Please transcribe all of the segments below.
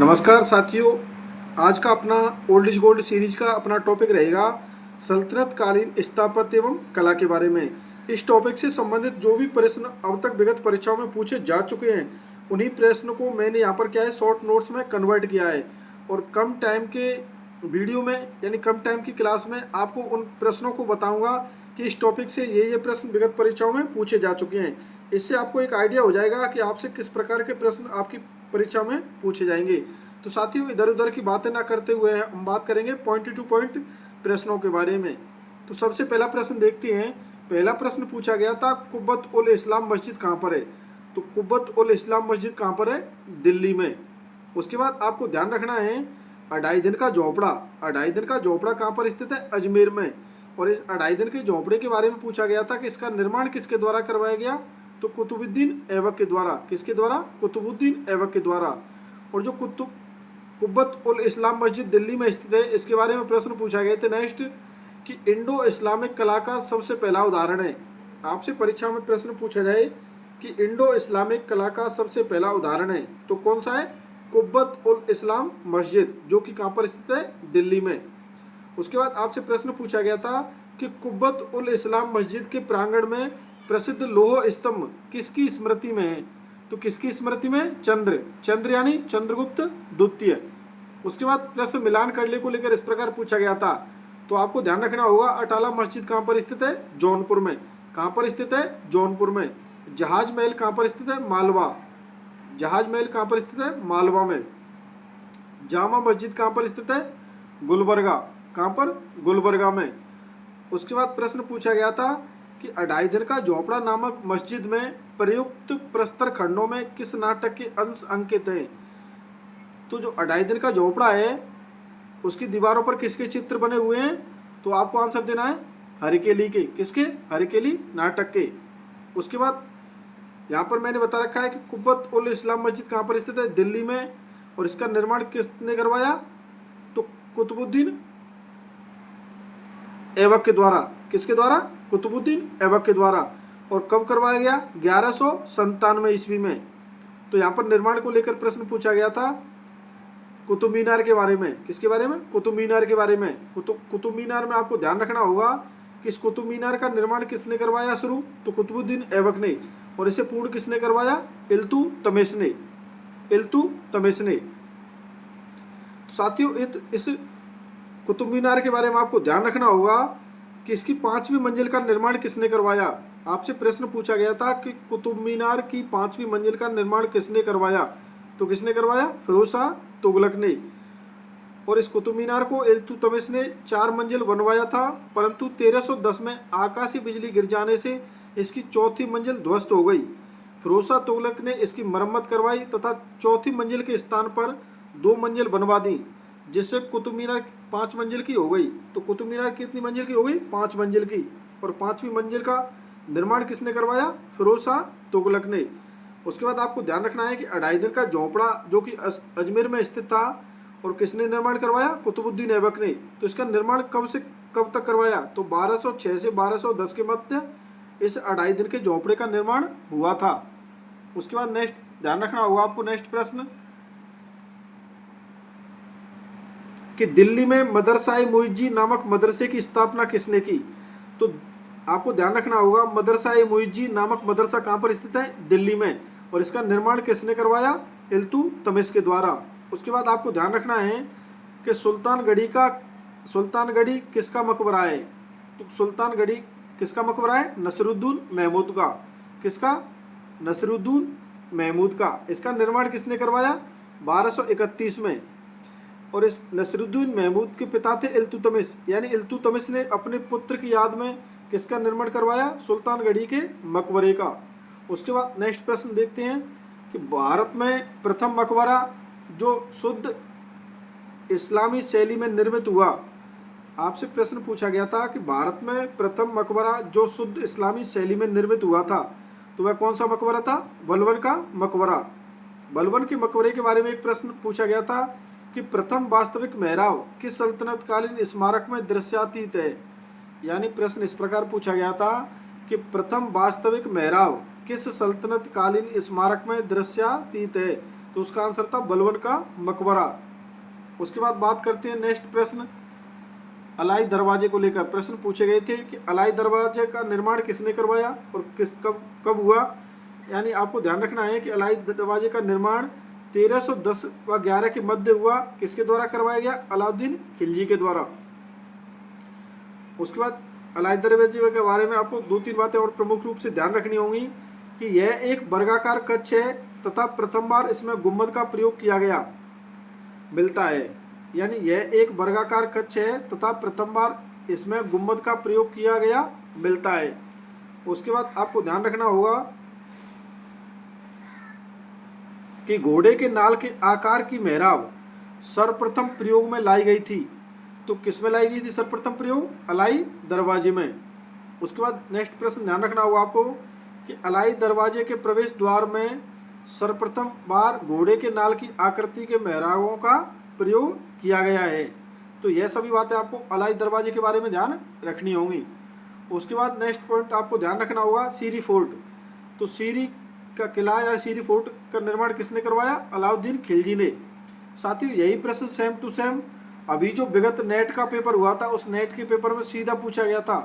नमस्कार साथियों, आज का अपना ओल्ड इज गोल्ड सीरीज का अपना टॉपिक रहेगा सल्तनत कालीन स्थापत्य एवं कला के बारे में। इस टॉपिक से संबंधित जो भी प्रश्न अब तक विगत परीक्षाओं में पूछे जा चुके हैं उन्हीं प्रश्नों को मैंने यहाँ पर क्या है शॉर्ट नोट्स में कन्वर्ट किया है और कम टाइम के वीडियो में यानी कम टाइम की क्लास में आपको उन प्रश्नों को बताऊंगा कि इस टॉपिक से ये प्रश्न विगत परीक्षाओं में पूछे जा चुके हैं। इससे आपको एक आइडिया हो जाएगा कि आपसे किस प्रकार के प्रश्न आपकी परीक्षा में पूछे जाएंगे। तो साथियों, इधर उधर की बातें ना करते हुए हम बात करेंगे पॉइंट टू पॉइंट प्रश्नों के बारे में। तो सबसे पहला प्रश्न देखते हैं। पहला प्रश्न पूछा गया था कुब्बत उल इस्लाम मस्जिद कहाँ पर है। तो कुब्बत उल इस्लाम मस्जिद कहाँ पर है? दिल्ली में। उसके बाद आपको ध्यान रखना है अढ़ाई दिन का झोपड़ा। अढ़ाई दिन का झोपड़ा कहाँ पर स्थित है? अजमेर में। और इस अढ़ाई दिन के झोपड़े के बारे में पूछा गया था कि इसका निर्माण किसके द्वारा करवाया गया। तो कुतुबुद्दीन ऐबक के द्वारा। किसके द्वारा? कुतुबुद्दीन ऐबक के द्वारा। और जो कुब्बत उल इस्लाम मस्जिद दिल्ली में स्थित है इसके बारे में प्रश्न पूछा गया था नेक्स्ट कि इंडो इस्लामिक कला का सबसे पहला उदाहरण है। आपसे परीक्षा में प्रश्न पूछा जाए कि इंडो इस्लामिक कला का सबसे पहला उदाहरण है तो कौन सा है? कुब्बत उल इस्लाम मस्जिद, जो कि कहाँ पर स्थित है? दिल्ली में। उसके बाद आपसे प्रश्न पूछा गया था कि कुब्बत उल इस्लाम मस्जिद के प्रांगण में प्रसिद्ध लौह स्तंभ किसकी स्मृति में है। तो किसकी स्मृति में? चंद्र यानी चंद्रगुप्त द्वितीय। उसके बाद प्रश्न मिलान करने को लेकर इस प्रकार पूछा गया था। तो आपको ध्यान रखना होगा अटाला मस्जिद कहाँ पर स्थित है? जौनपुर में। कहाँ पर स्थित है? जौनपुर में। जहाज महल कहाँ पर स्थित है? मालवा। जहाज महल कहाँ पर स्थित है? मालवा में। जामा मस्जिद कहाँ पर स्थित है? गुलबर्गा। कहाँ पर? गुलबर्गा में। उसके बाद प्रश्न पूछा गया था कि अढ़ाई दिन का झोपड़ा नामक मस्जिद में प्रयुक्त प्रस्तर खंडों में किस नाटक के अंश अंकित हैं। तो जो अढ़ाई दिन का झोपड़ा है उसकी दीवारों पर किसके चित्र बने हुए हैं? तो आपको आंसर देना है हरकेली के। किसके? हरकेली नाटक के। उसके बाद यहाँ पर मैंने बता रखा है कि कुब्बत उल इस्लाम मस्जिद कहाँ पर स्थित है? दिल्ली में। और इसका निर्माण किसने करवाया? तो कुतुबुद्दीन ऐबक के द्वारा। किसके द्वारा? कुतुबुद्दीन ऐबक के द्वारा। और कब करवाया गया? 1197 ईस्वी में। तो यहाँ पर निर्माण को लेकर प्रश्न पूछा गया था कुतुब मीनार के बारे में। किसके बारे में? कुतुब मीनार के बारे में। कुतुब मीनार में आपको ध्यान रखना होगा कि इस कुतुब मीनार का निर्माण किसने करवाया शुरू? तो कुतुबुद्दीन ऐबक ने। और इसे पूर्ण किसने करवाया? इल्तुतमिश ने। इल्तुतमिश ने। तो साथियों, इस कुतुब मीनार के बारे में आपको ध्यान रखना होगा कि इसकी 5वीं मंजिल का निर्माण किसने करवाया। आपसे प्रश्न पूछा गया था कि कुतुब मीनार की 5वीं मंजिल का निर्माण किसने करवाया। तो किसने करवाया? फिरोज शाह तुगलक ने। और इस कुतुब मीनार को इल्तुतमिश ने 4 मंजिल बनवाया था, परंतु 1310 में आकाशीय बिजली गिर जाने से इसकी चौथी मंजिल ध्वस्त हो गई। फिरोज शाह तुगलक ने इसकी मरम्मत करवाई तथा चौथी मंजिल के स्थान पर 2 मंजिल बनवा दी, जिससे कुतुब मीनार 5 मंजिल की हो गई। तो कुतुब मीनार कितनी मंजिल की हो गई? 5 मंजिल की। और 5वीं मंजिल का निर्माण किसने करवाया? फिरोज शाह तुगलक ने। उसके बाद आपको ध्यान रखना है कि अढ़ाई दिन का झोपड़ा जो कि अजमेर में स्थित था और किसने निर्माण करवाया? कुतुबुद्दीन ऐबक ने। तो इसका निर्माण कब से कब तक करवाया? तो 1206 से 1210 के मध्य इस अढ़ाई दिन के झोपड़े का निर्माण हुआ था। उसके बाद नेक्स्ट ध्यान रखना होगा आपको नेक्स्ट प्रश्न कि दिल्ली में मदरसा-ए मुइज्जी नामक मदरसे की स्थापना किसने की। तो आपको ध्यान रखना होगा मदरसा-ए मुइज्जी नामक मदरसा कहाँ पर स्थित है? दिल्ली में। और इसका निर्माण किसने करवाया? इल्तुतमिश के द्वारा। उसके बाद आपको ध्यान रखना है कि सुल्तानगढ़ी किसका मकबरा है। तो सुल्तानगढ़ी किसका मकबरा है? नसरुद्दीन महमूद का। किसका? नसरुद्दीन महमूद का। इसका निर्माण किसने करवाया? 1231 में। और इस नसरुद्दीन महमूद के पिता थे इल्तुतमिश, यानी इल्तुतमिश ने अपने पुत्र की याद में किसका निर्माण करवाया? सुल्तानगढ़ी के मकबरे का। उसके बाद नेक्स्ट प्रश्न देखते हैं कि भारत में प्रथम मकबरा जो शुद्ध इस्लामी शैली में निर्मित हुआ। आपसे प्रश्न पूछा गया था कि भारत में प्रथम मकबरा जो शुद्ध इस्लामी शैली में निर्मित हुआ था तो वह कौन सा मकबरा था? बलबन का मकबरा। बलबन के मकबरे के बारे में एक प्रश्न पूछा गया था कि प्रथम वास्तविक मेहराब किस सल्तनत कालीन स्मारक में दृश्यातीत है। यानी प्रश्न इस प्रकार पूछा गया था कि प्रथम वास्तविक मेहराब किस सल्तनत कालीन स्मारक में दृश्यातीत है। तो उसका आंसर था बलबन का मकबरा। उसके बाद बात करते हैं नेक्स्ट प्रश्न, अलाई दरवाजे को लेकर प्रश्न पूछे गए थे कि अलाई दरवाजे का निर्माण किसने करवाया और किस कब कब हुआ। यानी आपको ध्यान रखना है कि अलाई दरवाजे का निर्माण 1310 व 11 के मध्य हुआ। किसके द्वारा करवाया गया? अलाउद्दीन खिलजी के द्वारा। उसके बाद अलाई दरवाजे के बारे में आपको 2-3 बातें और प्रमुख रूप से ध्यान रखनी होंगी कि यह एक वर्गाकार कक्ष है तथा प्रथम बार इसमें गुम्बद का प्रयोग किया गया मिलता है। यानी यह एक वर्गाकार कक्ष है तथा प्रथम बार इसमें गुम्बद का प्रयोग किया गया मिलता है। उसके बाद आपको ध्यान रखना होगा कि घोड़े के नाल के आकार की मेहराब सर्वप्रथम प्रयोग में लाई गई थी। तो किस में लाई गई थी सर्वप्रथम प्रयोग? अलाई दरवाजे में। उसके बाद नेक्स्ट प्रश्न ध्यान रखना होगा आपको कि अलाई दरवाजे के प्रवेश द्वार में सर्वप्रथम बार घोड़े के नाल की आकृति के मेहराबों का प्रयोग किया गया है। तो यह सभी बातें आपको अलाई दरवाजे के बारे में ध्यान रखनी होंगी। उसके बाद नेक्स्ट पॉइंट आपको ध्यान रखना होगा सीरी फोर्ट। तो सीरी का किला या सीरी फोर्ट का निर्माण किसने करवाया? अलाउद्दीन खिलजी ने। साथियों यही प्रश्न सेम टू सेम अभी जो विगत नेट का पेपर हुआ था उस नेट के पेपर में सीधा पूछा गया था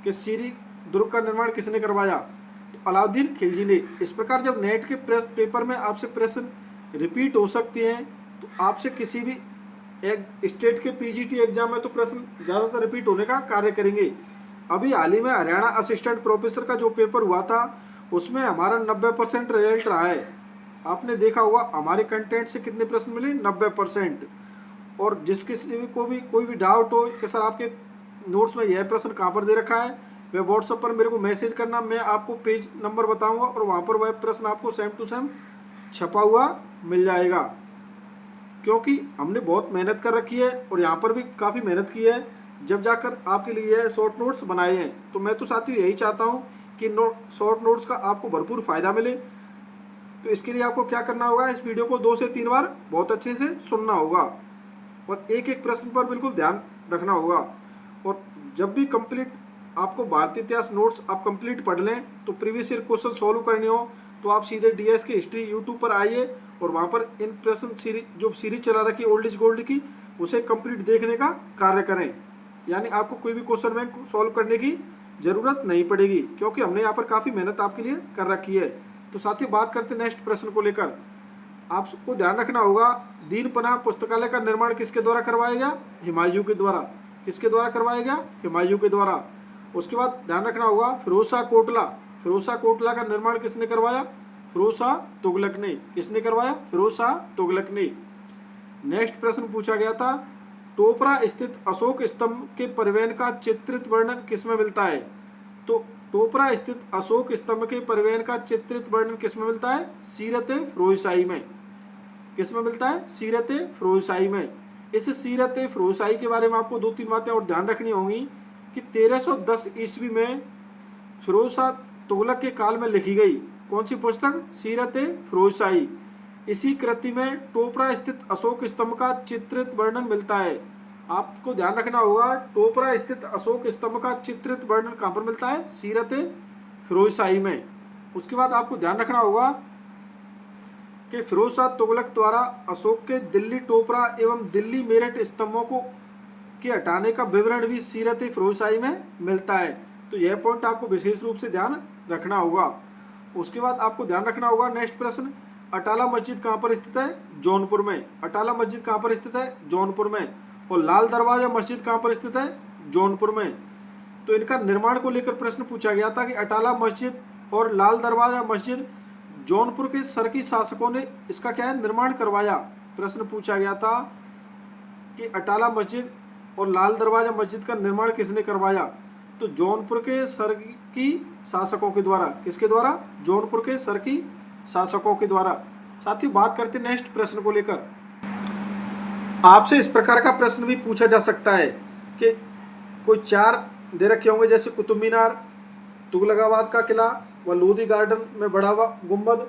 कि सीरी दुर्ग का निर्माण किसने करवाया? तो अलाउद्दीन खिलजी ने। इस प्रकार जब नेट के पेपर में आपसे प्रश्न रिपीट हो सकते हैं तो आपसे किसी भी एक स्टेट के पीजीटी एग्जाम में तो प्रश्न ज़्यादातर रिपीट होने का कार्य करेंगे। अभी हाल ही में हरियाणा असिस्टेंट प्रोफेसर का जो पेपर हुआ था उसमें हमारा 90% रिजल्ट रहा है। आपने देखा होगा हमारे कंटेंट से कितने प्रश्न मिले? 90%। और जिस किसी को भी कोई भी डाउट हो कि सर आपके नोट्स में यह प्रश्न कहाँ पर दे रखा है, वह व्हाट्सएप पर मेरे को मैसेज करना, मैं आपको पेज नंबर बताऊंगा और वहाँ पर वह प्रश्न आपको सेम टू सेम छपा हुआ मिल जाएगा। क्योंकि हमने बहुत मेहनत कर रखी है और यहाँ पर भी काफ़ी मेहनत की है जब जाकर आपके लिए यह शॉर्ट नोट्स बनाए हैं। तो मैं तो साथियों यही चाहता हूँ कि शॉर्ट नोट्स का आपको भरपूर फ़ायदा मिले। तो इसके लिए आपको क्या करना होगा, इस वीडियो को 2 से 3 बार बहुत अच्छे से सुनना होगा और एक एक प्रश्न पर बिल्कुल ध्यान रखना होगा। और जब भी कंप्लीट आपको भारतीय इतिहास नोट्स आप कंप्लीट पढ़ लें तो प्रीवियस ईयर क्वेश्चन सॉल्व करने हो तो आप सीधे डीएस की हिस्ट्री यूट्यूब पर आइए और वहाँ पर इन प्रश्न सीरीज जो सीरीज चला रखी है ओल्ड इज गोल्ड की उसे कंप्लीट देखने का कार्य करें। यानी आपको कोई भी क्वेश्चन बैंक सॉल्व करने की ज़रूरत नहीं पड़ेगी क्योंकि हमने यहाँ पर काफ़ी मेहनत आपके लिए कर रखी है। तो साथियों बात करते हैं नेक्स्ट प्रश्न को लेकर। आपको ध्यान रखना होगा दीन पनाह पुस्तकालय का निर्माण किसके द्वारा करवाया गया? हुमायूं के द्वारा। किसके द्वारा करवाया गया? हुमायूं के द्वारा। उसके बाद ध्यान रखना होगा फिरोज शाह कोटला। फिरोज शाह कोटला का निर्माण किसने करवाया? फिरोज शाह तुगलक ने। किसने करवाया? फिरोज शाह तुगलक ने। नेक्स्ट प्रश्न पूछा गया था टोपरा स्थित अशोक स्तंभ के परिवहन का चित्रित वर्णन किसमें मिलता है? तो टोपरा स्थित अशोक स्तंभ के परिवहन का चित्रित वर्णन किसमें मिलता है? सीरत फिरोजशाही में। किसमें मिलता है? सीरत फिरोजशाही में। इस सीरत फिरोजशाही के बारे में आपको 2-3 बातें और ध्यान रखनी होंगी कि 1310 ईस्वी में फिरोज शाह तुगलक के काल में लिखी गई कौन सी पुस्तक? सीरत फिरोजशाही। इसी कृति में टोपरा स्थित अशोक स्तंभ का चित्रित वर्णन मिलता है। आपको ध्यान रखना होगा टोपरा स्थित अशोक स्तंभ का चित्रित वर्णन कहाँ पर मिलता है? सीरत फिरोजशाही में। उसके बाद आपको ध्यान रखना होगा कि फिरोज शाह तुगलक द्वारा अशोक के दिल्ली टोपरा एवं दिल्ली मेरठ स्तंभों को के हटाने का विवरण भी सीरत फिरोजशाही में मिलता है। तो यह पॉइंट आपको विशेष रूप से ध्यान रखना होगा। उसके बाद आपको ध्यान रखना होगा नेक्स्ट प्रश्न अटाला मस्जिद कहाँ पर स्थित है? जौनपुर में। अटाला मस्जिद कहाँ पर स्थित है? जौनपुर में। और लाल दरवाजा मस्जिद कहाँ पर स्थित है? जौनपुर में। तो इनका निर्माण को लेकर प्रश्न पूछा गया था कि अटाला मस्जिद और लाल दरवाजा मस्जिद जौनपुर के सरकी शासकों ने इसका क्या है? निर्माण करवाया। प्रश्न पूछा गया था कि अटाला मस्जिद और लाल दरवाजा मस्जिद का निर्माण किसने करवाया? तो जौनपुर के सरकी शासकों के द्वारा। किसके द्वारा? जौनपुर के सरकी शासकों के द्वारा। साथ ही बात करते नेक्स्ट प्रश्न को लेकर। आपसे इस प्रकार का प्रश्न भी पूछा जा सकता है कि कोई 4 दे रखे होंगे जैसे कुतुब मीनार, तुगलकाबाद का किला व लोधी गार्डन में बढ़ा हुआ गुम्बद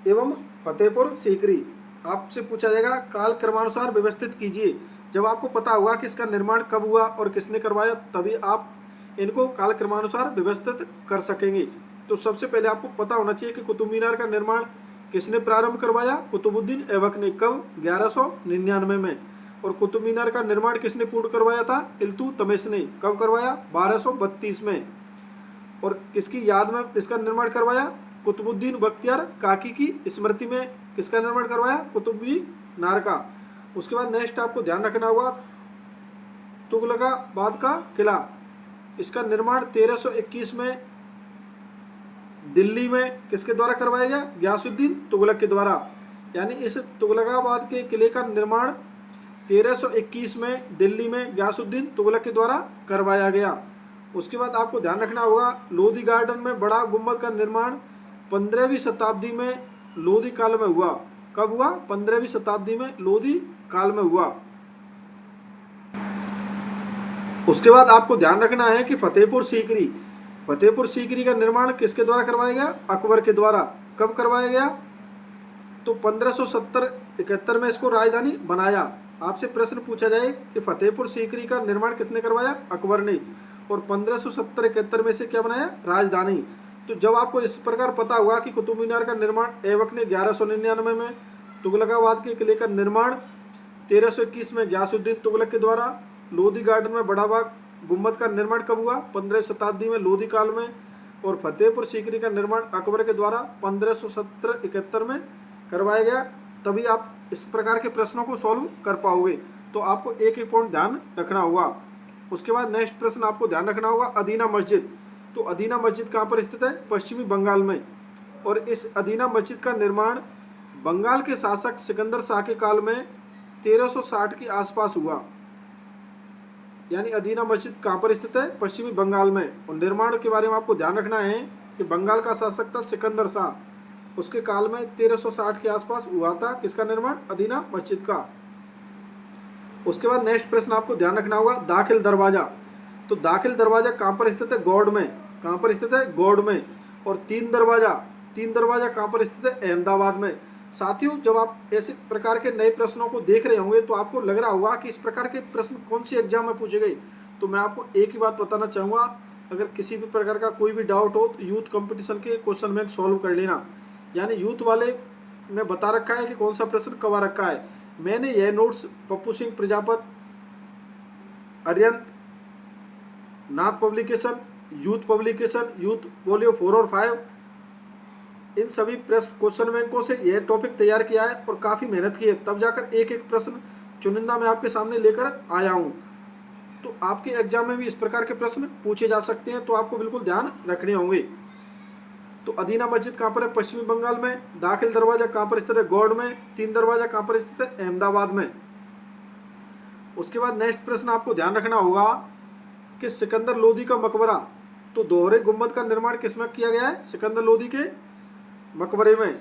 एवं फतेहपुर सीकरी। आपसे पूछा जाएगा काल क्रमानुसार व्यवस्थित कीजिए। जब आपको पता होगा कि इसका निर्माण कब हुआ और किसने करवाया तभी आप इनको काल क्रमानुसार व्यवस्थित कर सकेंगे। तो सबसे पहले आपको पता होना चाहिए कि कुतुब मीनार का निर्माण किसने प्रारंभ करवाया? कुतुबुद्दीन ऐबक ने। कब? 1199 में। और कुतुब मीनार का निर्माण किसने पूर्ण करवाया था? इल्तुतमिश ने। कब करवाया? 1232 में। और किसकी याद में इसका निर्माण करवाया? कुतुबुद्दीन बख्तियार काकी की स्मृति में किसका निर्माण करवाया? कुतुब मीनार का। उसके बाद नेक्स्ट आपको ध्यान रखना होगा तुगलकाबाद का किला, इसका निर्माण 1321 में दिल्ली में किसके द्वारा करवाया गया? गयासुद्दीन तुगलक के द्वारा। यानी इस तुगलकाबाद के किले का निर्माण 1321 में दिल्ली में गयासुद्दीन तुगलक के द्वारा करवाया गया। उसके बाद आपको ध्यान रखना होगा लोधी गार्डन में बड़ा गुम्बद का निर्माण 15वीं शताब्दी में लोधी काल में हुआ। कब हुआ? 15वीं शताब्दी में लोधी काल में हुआ। उसके बाद आपको ध्यान रखना है कि फतेहपुर सीकरी का निर्माण किसके द्वारा करवाया गया? अकबर के द्वारा। कब करवाया गया? तो 1570-71 में इसको राजधानी बनाया। आपसे प्रश्न पूछा जाए कि फतेहपुर सीकरी का निर्माण किसने करवाया? अकबर ने। और 1570-71 में से क्या बनाया? राजधानी। तो जब आपको इस प्रकार पता हुआ कि कुतुब मीनार का निर्माण ऐबक ने 1199 में, तुगलकाबाद के किले का निर्माण 1321 में गयासुद्दीन तुगलक के द्वारा, लोधी गार्डन में बड़ा बाग गुम्बद का निर्माण कब हुआ? 15वीं शताब्दी में लोधी काल में, और फतेहपुर सीकरी का निर्माण अकबर के द्वारा 1570-71 में करवाया गया। तभी आप इस प्रकार के प्रश्नों को सॉल्व कर पाओगे। तो आपको एक एक पॉइंट ध्यान रखना होगा। उसके बाद नेक्स्ट प्रश्न आपको ध्यान रखना होगा अदीना मस्जिद। तो अदीना मस्जिद कहाँ पर स्थित है? पश्चिमी बंगाल में। और इस अदीना मस्जिद का निर्माण बंगाल के शासक सिकंदर शाह के काल में 1360 के आसपास हुआ। यानी अदीना मस्जिद कहाँ पर स्थित है? पश्चिमी बंगाल में। और निर्माण के बारे में आपको ध्यान रखना है कि बंगाल का शासक था सिकंदर शाह, उसके काल में 1360 के आसपास हुआ था किसका निर्माण? अदीना मस्जिद का। उसके बाद नेक्स्ट प्रश्न आपको ध्यान रखना होगा दाखिल दरवाजा। तो दाखिल दरवाजा कहाँ पर स्थित है? गौड़ में। कहाँ पर स्थित है? गौड़ में। और तीन दरवाजा कहाँ पर स्थित है? अहमदाबाद में। साथियों, जब आप ऐसे प्रकार के नए प्रश्नों को देख रहे होंगे तो आपको लग रहा होगा कि इस प्रकार के प्रश्न कौन सी एग्जाम में पूछे गए। तो मैं आपको एक ही बात बताना चाहूँगा, अगर किसी भी प्रकार का कोई भी डाउट हो तो यूथ कंपटीशन के क्वेश्चन बैंक सॉल्व कर लेना। यानी यूथ वाले में बता रखा है कि कौन सा प्रश्न कब आ रखा है। मैंने यह notes Pappu Singh Prajapat, Arihant Nath publication, Youth publication, Youth पोलियो 4 और 5, इन सभी क्वेश्चन बैंकों से यह टॉपिक तैयार किया है और काफ़ी मेहनत की है, तब जाकर एक एक प्रश्न चुनिंदा मैं आपके सामने लेकर आया हूँ। तो आपके एग्जाम में भी इस प्रकार के प्रश्न पूछे जा सकते हैं, तो आपको बिल्कुल ध्यान रखने होंगे। तो अदीना मस्जिद कहाँ पर है? पश्चिमी बंगाल में। दाखिल दरवाजा कहाँ पर स्थित है? गौड़ में। तीन दरवाजा कहाँ पर स्थित है? अहमदाबाद में। उसके बाद नेक्स्ट प्रश्न आपको ध्यान रखना होगा कि सिकंदर लोधी का मकबरा, तो दोहरे गुम्बद का निर्माण किसमें किया गया है? सिकंदर लोधी के मकबरे में।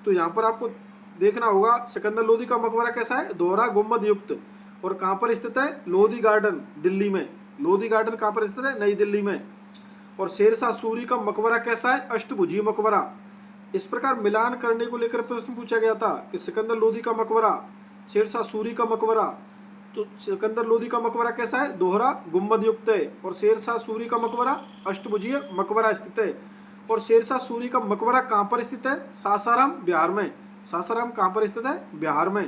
तो यहाँ पर आपको देखना होगा सिकंदर लोधी का मकबरा कैसा है? दोहरा गुम्बद युक्त। और कहाँ पर स्थित है? लोधी गार्डन, दिल्ली में। लोधी गार्डन कहाँ पर स्थित है? नई दिल्ली में। और शेरशाह सूरी का मकबरा कैसा है? अष्टभुजीय मकबरा। इस प्रकार मिलान करने को लेकर प्रश्न पूछा गया था कि सिकंदर लोधी का मकबरा, शेरशाह सूरी का मकबरा। तो सिकंदर लोधी का मकबरा कैसा है? दोहरा गुम्बद युक्त है। और शेरशाह सूरी का मकबरा अष्टभुजीय मकबरा स्थित है। और शेरशाह सूरी का मकबरा कहाँ पर स्थित है? सासाराम, बिहार में। सासाराम कहाँ पर स्थित है? बिहार में।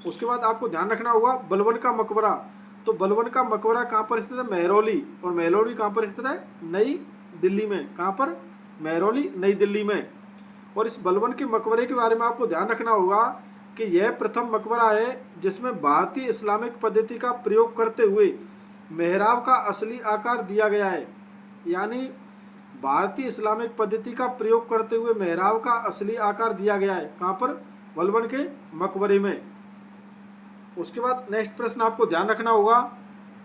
उसके बाद आपको ध्यान रखना होगा बलबन का मकबरा। तो बलबन का मकबरा कहाँ पर स्थित है? महरौली। और महरौली कहाँ पर स्थित है? नई दिल्ली में। कहाँ पर? महरौली, नई दिल्ली में। और इस बलबन के मकबरे के बारे में आपको ध्यान रखना होगा कि यह प्रथम मकबरा है जिसमें भारतीय इस्लामिक पद्धति का प्रयोग करते हुए मेहराब का असली आकार दिया गया है। यानी भारतीय इस्लामिक पद्धति का प्रयोग करते हुए मेहराब का असली आकार दिया गया है। कहाँ पर? बलबन के मकबरे में। उसके बाद नेक्स्ट प्रश्न आपको ध्यान रखना होगा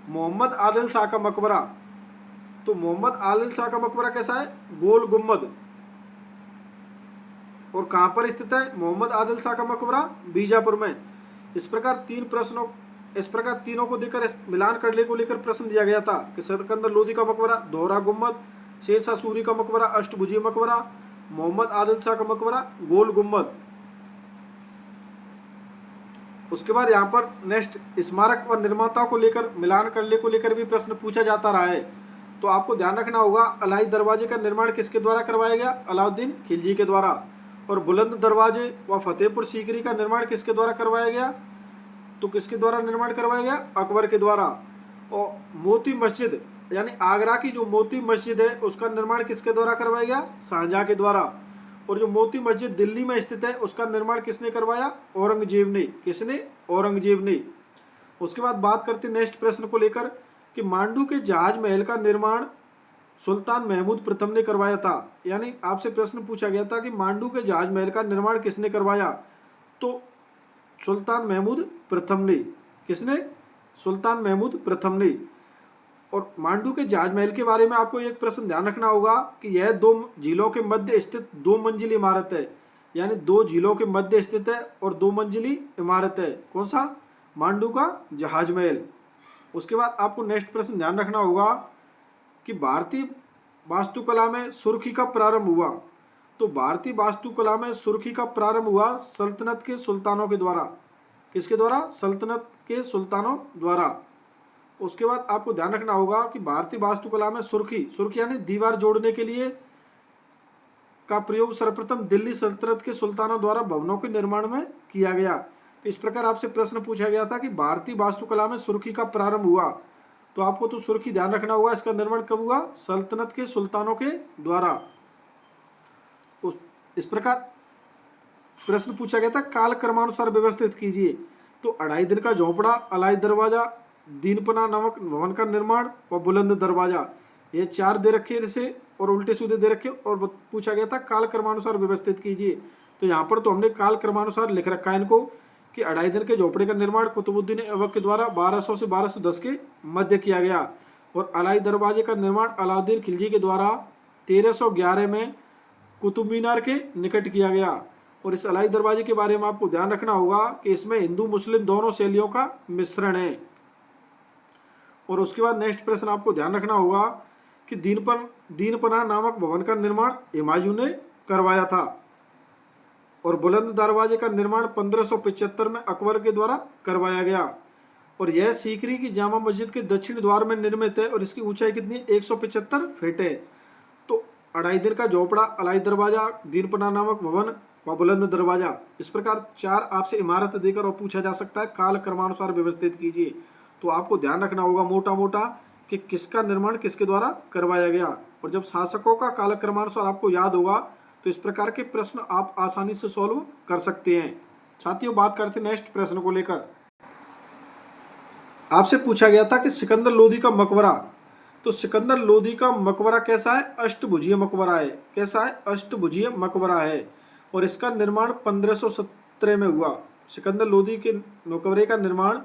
मोहम्मद आदिल शाह का मकबरा। तो मोहम्मद आदिल शाह का मकबरा कैसा है? गोल गुम्बद। और कहाँ पर स्थित है मोहम्मद आदिल शाह का मकबरा? बीजापुर में। इस प्रकार तीनों को देकर मिलान करने को लेकर प्रश्न दिया गया था कि सिकंदर लोधी का मकबरा दोहरा गुम्बद, शेरशाह सूरी का मकबरा अष्टभुजीय मकबरा, मोहम्मद आदिल शाह का मकबरा गोल गुम्बद। उसके बाद यहाँ पर नेक्स्ट स्मारक और निर्माताओं को लेकर मिलान करने को लेकर भी प्रश्न पूछा जाता रहा है। तो आपको ध्यान रखना होगा अलाई दरवाजे का निर्माण किसके द्वारा करवाया गया? अलाउद्दीन खिलजी के द्वारा। और बुलंद दरवाजे व फतेहपुर सीकरी का निर्माण किसके द्वारा करवाया गया? तो किसके द्वारा निर्माण करवाया गया? अकबर के द्वारा। और मोती मस्जिद यानी आगरा की जो मोती मस्जिद है उसका निर्माण किसके द्वारा करवाया गया? शाहजहां के द्वारा। और जो मोती मस्जिद दिल्ली में स्थित है उसका निर्माण किसने करवाया? औरंगजेब ने। किसने? औरंगजेब ने। उसके बाद बात करते नेक्स्ट प्रश्न को लेकर कि मांडू के जहाज महल का निर्माण सुल्तान महमूद प्रथम ने करवाया था। यानी आपसे प्रश्न पूछा गया था कि मांडू के जहाज महल का निर्माण किसने करवाया? तो सुल्तान महमूद प्रथम ने। किसने? सुल्तान महमूद प्रथम ने। और मांडू के जहाज महल के बारे में आपको एक प्रश्न ध्यान रखना होगा कि यह 2 झीलों के मध्य स्थित 2 मंजिली इमारत है। यानी 2 झीलों के मध्य स्थित है और 2 मंजिली इमारत है। कौन सा? मांडू का जहाज महल। उसके बाद आपको नेक्स्ट प्रश्न ध्यान रखना होगा कि भारतीय वास्तुकला में सुर्खी का प्रारंभ हुआ। तो भारतीय वास्तुकला में सुर्खी का प्रारंभ हुआ सल्तनत के सुल्तानों के द्वारा। किसके द्वारा? सल्तनत के सुल्तानों द्वारा। उसके बाद आपको ध्यान रखना होगा कि भारतीय वास्तुकला में सुर्खी यानी दीवार जोड़ने के लिए का प्रयोग सर्वप्रथम दिल्ली सल्तनत के सुल्तानों द्वारा भवनों के निर्माण में किया गया। इस प्रकार आपसे प्रश्न पूछा गया था कि भारतीय वास्तुकला में सुर्खी का प्रारंभ हुआ। तो आपको तो सुर्खी ध्यान रखना होगा, इसका निर्माण कब हुआ? सल्तनत के सुल्तानों के द्वारा। इस प्रकार प्रश्न पूछा गया था काल क्रमानुसार व्यवस्थित कीजिए। तो 2.5 दिन का झोपड़ा, अलाई दरवाजा, दीनपना नामक भवन का निर्माण व बुलंद दरवाजा, ये 4 दे रखे जैसे और उल्टे सीधे दे रखे। और पूछा गया था काल क्रमानुसार व्यवस्थित कीजिए। तो यहाँ पर तो हमने काल क्रमानुसार लिख रखा है इनको कि 2.5 दिन के झोपड़े का निर्माण कुतुबुद्दीन ऐबक के द्वारा 1200 से 1210 के मध्य किया गया। और अलाई दरवाजे का निर्माण अलाउद्दीन खिलजी के द्वारा 1311 में कुतुब मीनार के निकट किया गया। और इस अलाई दरवाजे के बारे में आपको ध्यान रखना होगा कि इसमें हिंदू मुस्लिम दोनों शैलियों का मिश्रण है। और उसके बाद नेक्स्ट प्रश्न आपको ध्यान रखना होगा कि दीनपना नामक भवन का निर्माण हुमायूं ने करवाया था। और बुलंद दरवाजे का निर्माण 1575 में अकबर के द्वारा करवाया गया। और यह सीकरी की जामा मस्जिद के दक्षिण द्वार में निर्मित है और इसकी ऊंचाई कितनी है? 175 फीट है। तो 2.5 दिन का झोपड़ा, अलाई दरवाजा, दीनपना नामक भवन व बुलंद दरवाजा, इस प्रकार 4 आपसे इमारत देकर और पूछा जा सकता है काल क्रमानुसार व्यवस्थित कीजिए। तो आपको ध्यान रखना होगा मोटा मोटा कि किसका निर्माण किसके द्वारा करवाया गया। और जब शासकों का काल क्रमानुसार आपको याद होगा तो इस प्रकार के प्रश्न आप आसानी से सॉल्व कर सकते हैं। साथियों, बात करते हैं नेक्स्ट प्रश्न को लेकर। आपसे पूछा गया था कि सिकंदर लोदी का मकबरा। तो सिकंदर लोदी का मकबरा कैसा है? अष्टभुजीय मकबरा है। कैसा है? अष्टभुजीय मकबरा है। और इसका निर्माण 1517 में हुआ। सिकंदर लोदी के मकबरे का निर्माण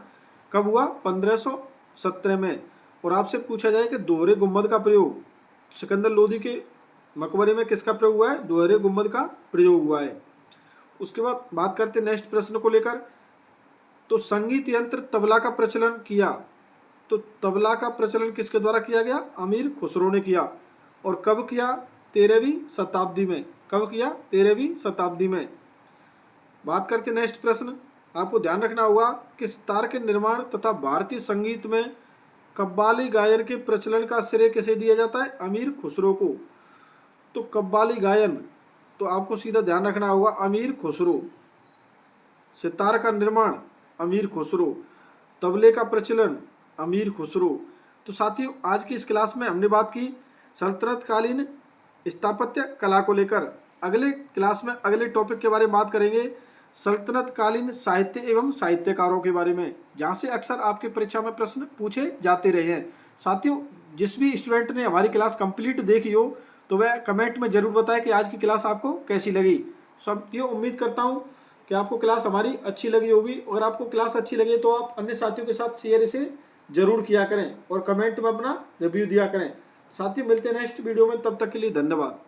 कब हुआ? 1517 में। और आपसे पूछा जाए कि दोहरे गुंबद का प्रयोग सिकंदर लोदी के मकबरे में किसका प्रयोग हुआ है? दोहरे गुंबद का प्रयोग हुआ है। उसके बाद बात करते हैं नेक्स्ट प्रश्न को लेकर। तो संगीत यंत्र तबला का प्रचलन किया। तो तबला का प्रचलन किसके द्वारा किया गया? अमीर खुसरो ने किया। और कब किया? 13वीं शताब्दी में। कब किया? 13वीं शताब्दी में। बात करते हैं नेक्स्ट प्रश्न। आपको ध्यान रखना होगा कि सितार के निर्माण तथा भारतीय संगीत में कव्वाली गायन के प्रचलन का श्रेय किसे दिया जाता है? अमीर खुसरो को। तो कव्वाली गायन, तो आपको सीधा ध्यान रखना होगा अमीर खुसरो। सितार का निर्माण अमीर खुसरो। तबले का प्रचलन अमीर खुसरो। तो साथियों, आज की इस क्लास में हमने बात की सल्तनत कालीन स्थापत्य कला को लेकर। अगले क्लास में अगले टॉपिक के बारे में बात करेंगे सल्तनत कालीन साहित्य एवं साहित्यकारों के बारे में, जहाँ से अक्सर आपकी परीक्षा में प्रश्न पूछे जाते रहे हैं। साथियों, जिस भी स्टूडेंट ने हमारी क्लास कंप्लीट देखी हो तो वह कमेंट में जरूर बताएं कि आज की क्लास आपको कैसी लगी। साथियों, उम्मीद करता हूँ कि आपको क्लास हमारी अच्छी लगी होगी। अगर आपको क्लास अच्छी लगी तो आप अन्य साथियों के साथ शेयर इसे जरूर किया करें और कमेंट में अपना रिव्यू दिया करें। साथियों, मिलते हैं नेक्स्ट वीडियो में, तब तक के लिए धन्यवाद।